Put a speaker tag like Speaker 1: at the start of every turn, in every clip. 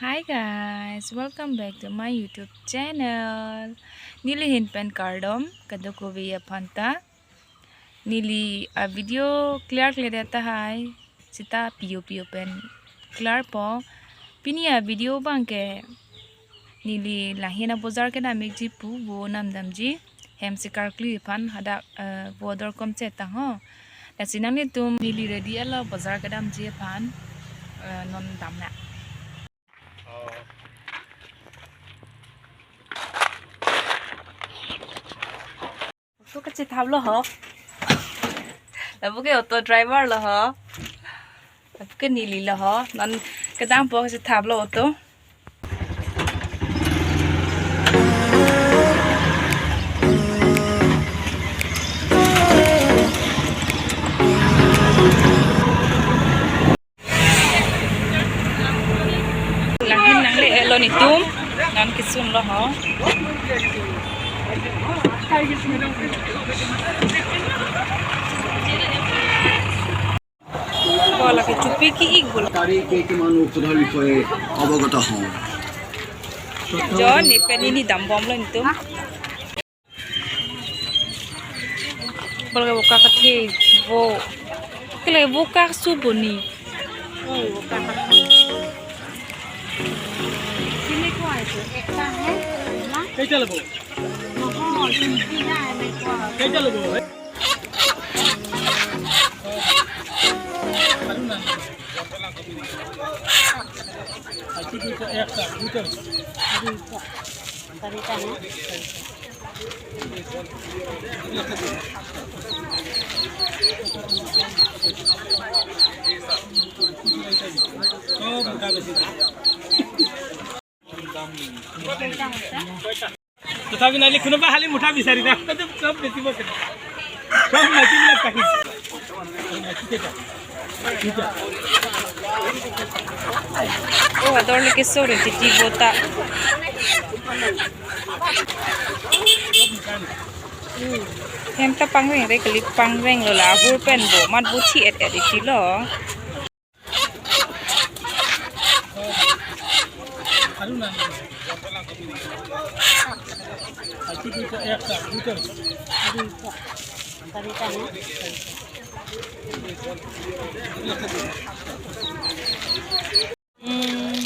Speaker 1: Hi guys, welcome back to my YouTube channel. Nili hin pen cardom kadoko via panta. Nili a video clear data hai. Sita pio pen clear po. Pini a video bangke. Nili lahina bozar ke na mekji pu bo nam damji. Hem sikar kli pan hada bodor kom cheta ho. Lasinang ni tum nili ready ala bozar ke dam ji pan non dam na. Bố cái thăm lo hả? Là bố cái ô tô driver lo hả? Cái nì lì lo hả? Nên cái đám bố cái thăm lo ô tô. Nang lệ lo nì tum, nên cái sun lo hả? Bola ke chupi ki igul. John ni penini dam bom lo nitum. Bola ke buka kathe wo. Kele buka su boni. Buka kathe. Sini ko ai tu. Ekta hai. Kai chalo bo. Mo sini na me ko. Kai chalo bo. तथापि नाले कोनोबा हाली मुठा बिसारिदा सब बेसी बके सब माथि मिला काहि ओ adorle के सोरे टिटी बोता hem ta pangreng re klip pangreng lo la hur pen bo mat bu thi et ti lo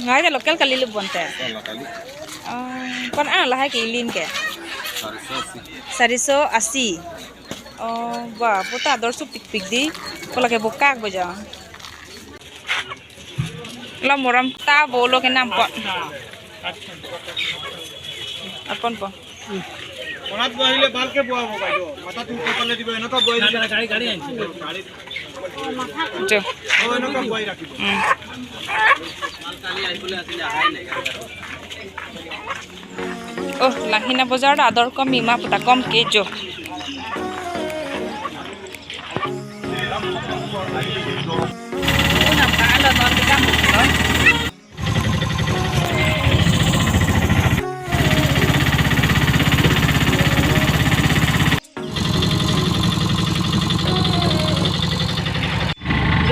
Speaker 1: ngai da lokal kali lu bonte kon lah hai ki lin ke 480 oh wah puta dorsu pik pik di kola ke bokak boja lo moram ta bolo ke nam pot apon po কোনাত বহিলে বালকে বহাব BeiDou মাথা তুই কপালে দিবে এনকা বই গাড়ি আনছি গাড়ি জো ও এনকা বই রাখিব মাল কালি আইবলে আসলে আহাই নাই ও লাহিনা বাজার আদর কম মিমা পুতা কম কে জো না কালা নন কে কাম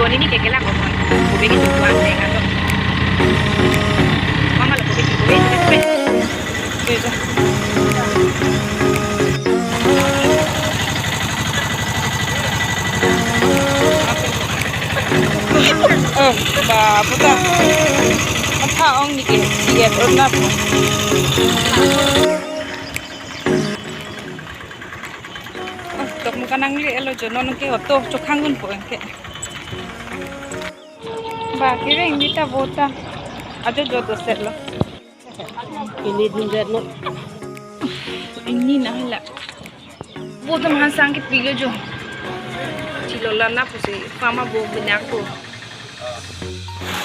Speaker 1: করো ini kayak gelap kok. Kobe gitu buat deh kan. Mama lah kobe gitu. Gitu. Oh, bapak dah. Apa ong ni ke? Dia pernah. Oh, tok muka nangli elo jono nangke oto cokhangun po engke. Kira ini tak bota, ada jodoh serlo. Ini dingin no. Ini nah lah. Bota mahan sangkit pilih jo. Cilola na pusi, fama bo banyak ko.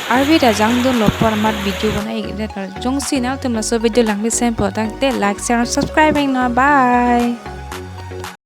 Speaker 1: Arbi rajang do lopar mat video bana igre kar. Jong sinal tumla so video lang bi same product like, share, subscribing na. Bye.